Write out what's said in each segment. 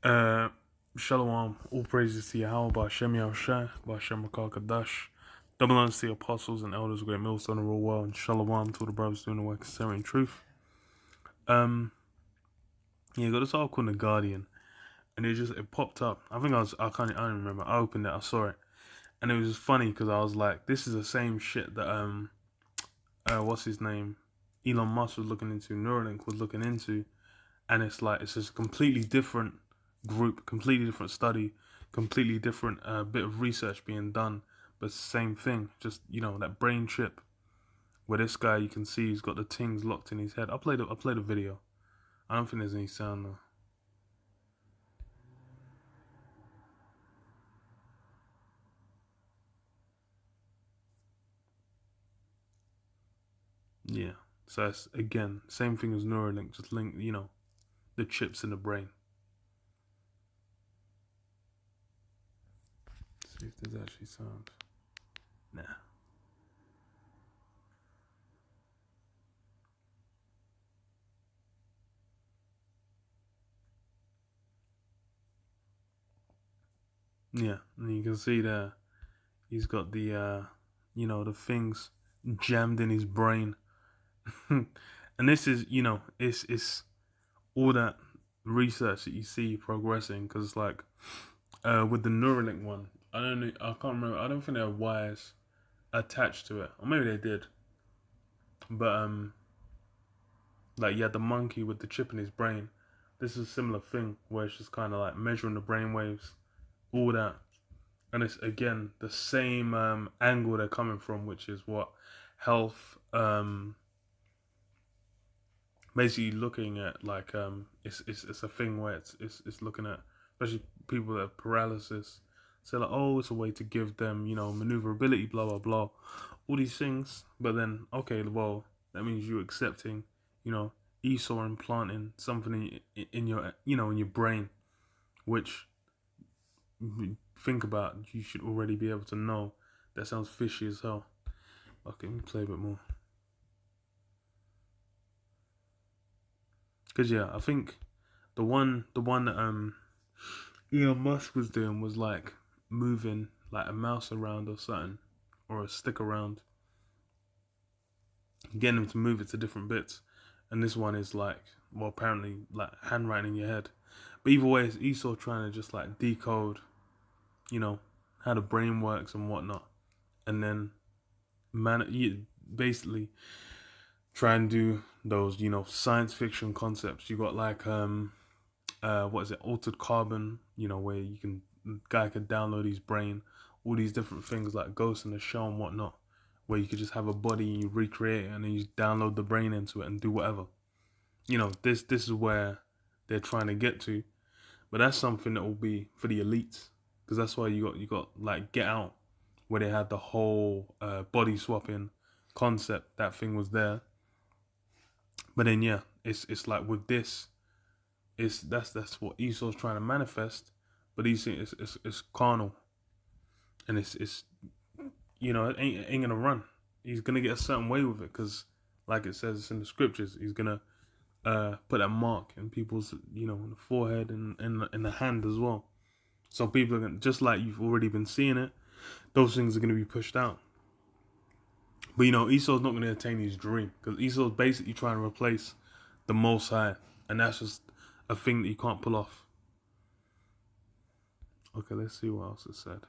Uh, Shalom, all praises to Yahweh, Ba'Shem Yahushai, Ba'Shem Rakal Kadash. Double honors to the apostles and elders of Great Millstone and Rule Well, and Shalom to all the brothers doing the work of serving truth. Yeah, got this article in The Guardian, and it popped up. I don't remember. I opened it, I saw it, and it was just funny because I was like, this is the same shit that, what's his name? Elon Musk was looking into, Neuralink was looking into, and it's like it's just a completely different group, completely different study, completely different bit of research being done, but it's the same thing. Just that brain chip where this guy you can see he's got the things locked in his head. I played a video. I don't think there's any sound though. Yeah. So it's again same thing as Neuralink, just link the chips in the brain. Let's see if there's actually sound. Nah. Yeah, and you can see there he's got the things jammed in his brain. And this is it's all that research that you see progressing because like with the Neuralink one, I don't know, I can't remember. I don't think there are wires attached to it, or maybe they did. But like you had the monkey with the chip in his brain. This is a similar thing where it's just kind of like measuring the brain waves, all that, and it's again the same angle they're coming from, which is what health basically looking at like it's a thing where it's looking at especially people that have paralysis. So like, oh, it's a way to give them maneuverability, blah blah blah, all these things. But then okay, well that means you accepting you know Esau implanting something in your in your brain, which think about you should already be able to know. That sounds fishy as hell. Okay, let me play a bit more. Cause yeah, I think the one that Elon Musk was doing was like moving like a mouse around or something, or a stick around, getting them to move it to different bits. And this one is like, well, apparently like handwriting in your head. But either way, it's Esau trying to just like decode, you know, how the brain works and whatnot, and then you basically try and do those, science fiction concepts. You got like what is it, altered carbon, where you can guy could download his brain, all these different things like Ghost in the Shell and whatnot, where you could just have a body and you recreate it and then you download the brain into it and do whatever. This is where they're trying to get to, but that's something that will be for the elites because that's why you got like Get Out, where they had the whole body swapping concept. That thing was there, but then yeah, it's like with this, that's what Esau's trying to manifest, but he's it's carnal, and it's it ain't gonna run. He's gonna get a certain way with it because, like it says in the scriptures, he's gonna put that mark in people's in the forehead and in the hand as well. So people are gonna, just like you've already been seeing it, those things are gonna be pushed out. But Esau's not gonna attain his dream because Esau's basically trying to replace the Most High, and that's just a thing that you can't pull off. Okay, let's see what else it said.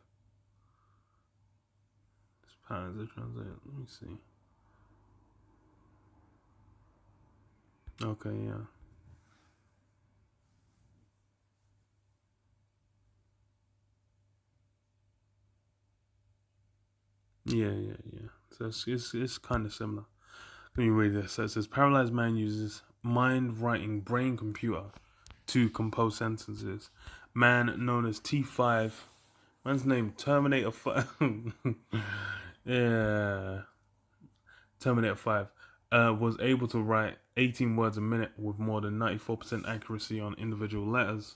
This patterns are translated. Let me see. Okay, yeah. Yeah. So it's kind of similar. Let me read this. So it says paralyzed man uses mind writing brain computer to compose sentences. Man known as T5. Man's name Terminator 5. Yeah. Terminator 5. Was able to write 18 words a minute with more than 94% accuracy on individual letters.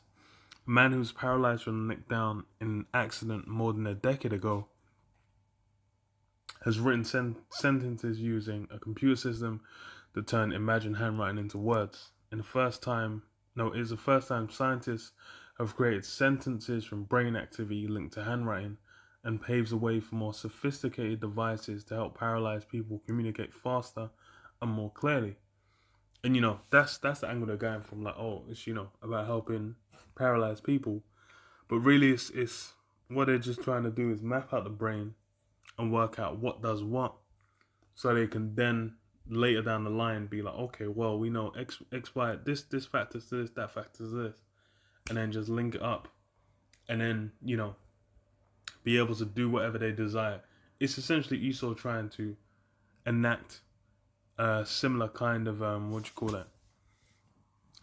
A man who was paralyzed from the neck down in an accident more than a decade ago has written sentences using a computer system that turned imagined handwriting into words. In the first time, no, it is the first time scientists have created sentences from brain activity linked to handwriting and paves the way for more sophisticated devices to help paralyzed people communicate faster and more clearly. And that's the angle they're going from, like, oh, it's about helping paralyzed people, but really it's what they're just trying to do is map out the brain and work out what does what, so they can then later down the line be like, okay, well, we know X Y, this factors to this, that factors to this, and then just link it up, and then be able to do whatever they desire. It's essentially Esau trying to enact a similar kind of what do you call it?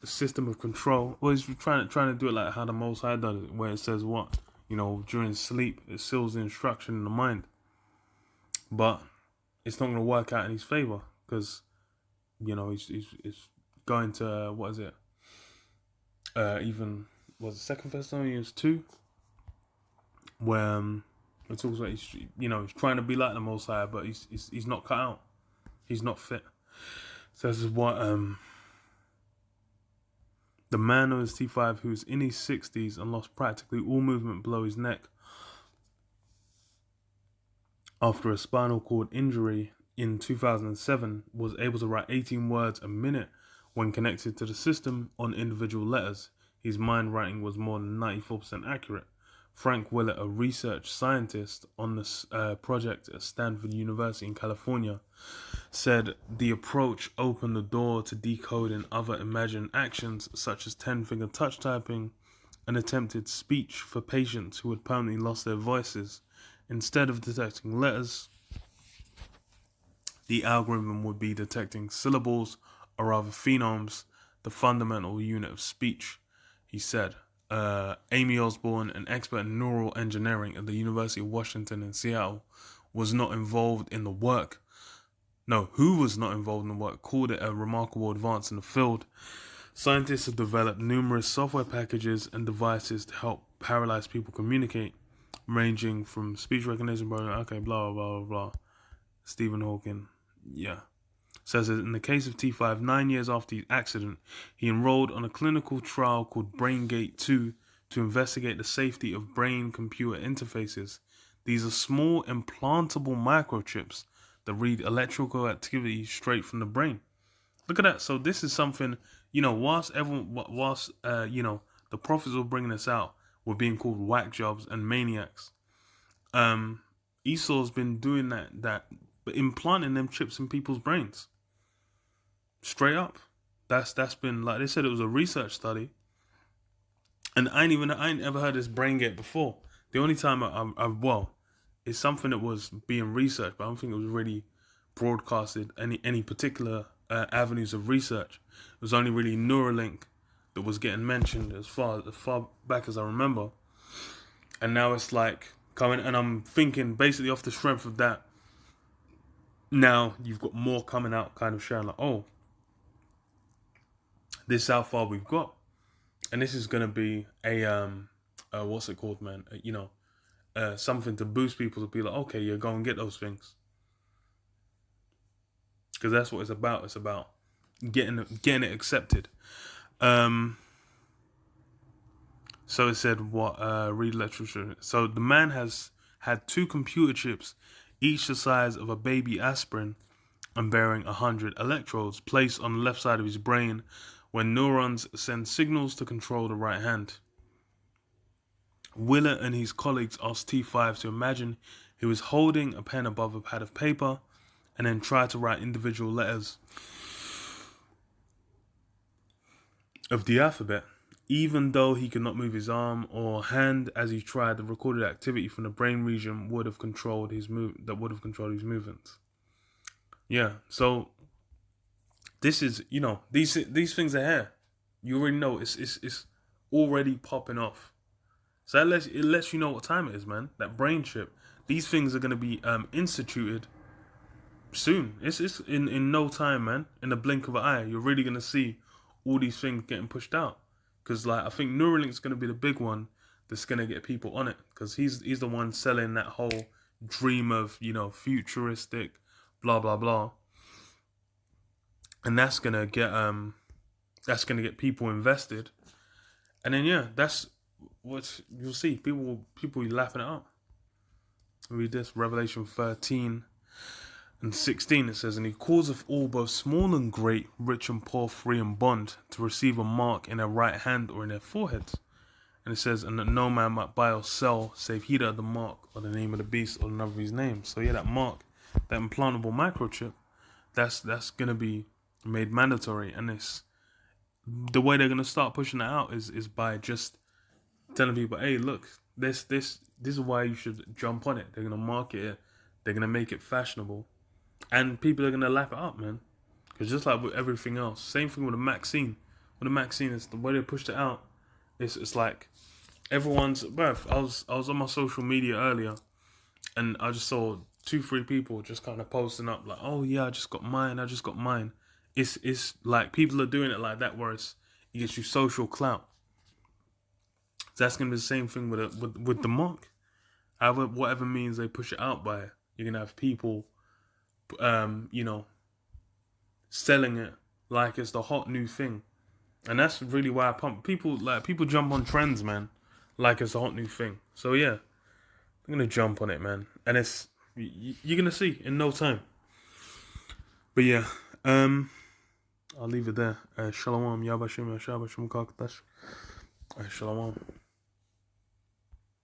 A system of control. Well, he's trying to do it like how the Most High does it, where it says what during sleep it seals the instruction in the mind, but it's not going to work out in his favor because he's going to what is it? Even was it 2 Thessalonians 2, where it talks about he's trying to be like the Most High, but he's not cut out. He's not fit. So this is what the man known as T5, who's in his 60s and lost practically all movement below his neck after a spinal cord injury in 2007, was able to write 18 words a minute when connected to the system on individual letters. His mind writing was more than 94% accurate. Frank Willett, a research scientist on this project at Stanford University in California, said the approach opened the door to decoding other imagined actions such as 10-finger touch typing and attempted speech for patients who had permanently lost their voices. Instead of detecting letters, the algorithm would be detecting syllables, or rather phonemes, the fundamental unit of speech, he said. Amy Osborne, an expert in neural engineering at the University of Washington in Seattle, who was not involved in the work, called it a remarkable advance in the field. Scientists have developed numerous software packages and devices to help paralyzed people communicate, ranging from speech recognition program, okay, blah, blah, blah, blah. Stephen Hawking, yeah. Says that in the case of T5, 9 years after his accident, he enrolled on a clinical trial called BrainGate 2 to investigate the safety of brain-computer interfaces. These are small implantable microchips that read electrical activity straight from the brain. Look at that. So this is something, whilst the prophets were bringing this out, were being called whack jobs and maniacs. Esau's been doing that, but implanting them chips in people's brains. Straight up. That's been, like they said, it was a research study. And I ain't ever heard this BrainGate before. The only time it's something that was being researched, but I don't think it was really broadcasted any particular avenues of research. It was only really Neuralink that was getting mentioned as far back as I remember. And now it's like coming, and I'm thinking basically off the strength of that, now you've got more coming out kind of showing like, oh, this is how far we've got. And this is going to be a what's it called, man? Something to boost people to be like, okay, you go and get those things. Because that's what it's about. It's about getting it accepted. So it said read literature. So the man has had 2 computer chips, each the size of a baby aspirin and bearing 100 electrodes, placed on the left side of his brain when neurons send signals to control the right hand. Willett and his colleagues asked T5 to imagine he was holding a pen above a pad of paper and then try to write individual letters of the alphabet. Even though he could not move his arm or hand as he tried, the recorded activity from the brain region would have controlled his movements. Yeah, so this is, these things are here. You already know it's already popping off. So it lets you know what time it is, man. That brain chip. These things are going to be instituted soon. It's in no time, man. In the blink of an eye, you're really going to see all these things getting pushed out. Because I think Neuralink's going to be the big one that's going to get people on it. Because he's the one selling that whole dream of, futuristic, blah, blah, blah. And that's going to get people invested. And then, that's what you'll see, people be laughing it up. Read this, Revelation 13:16. It says, "And he causeth all, both small and great, rich and poor, free and bond, to receive a mark in their right hand or in their foreheads." And it says, "And that no man might buy or sell, save he that had the mark, or the name of the beast, or the number of his name." So yeah, that mark, that implantable microchip, that's gonna be made mandatory. And it's the way they're gonna start pushing it out is by just telling people, "Hey, look, this is why you should jump on it." They're gonna market it, they're gonna make it fashionable, and people are gonna lap it up, man. Because just like with everything else, same thing with the Maxine. With the Maxine, is the way they pushed it out. It's like everyone's birth. I was on my social media earlier, and I just saw 2-3 people just kind of posting up like, "Oh yeah, I just got mine. I just got mine." It's like people are doing it like that, where it gets you social clout. So that's gonna be the same thing with the mark. However, whatever means they push it out by, you're gonna have people, selling it like it's the hot new thing, and that's really why I pump people. Like people jump on trends, man, like it's a hot new thing. So yeah, I'm gonna jump on it, man, and you're gonna see in no time. But yeah, I'll leave it there. Shalom, Yabashim, Shabashim Kaktash. Shalom.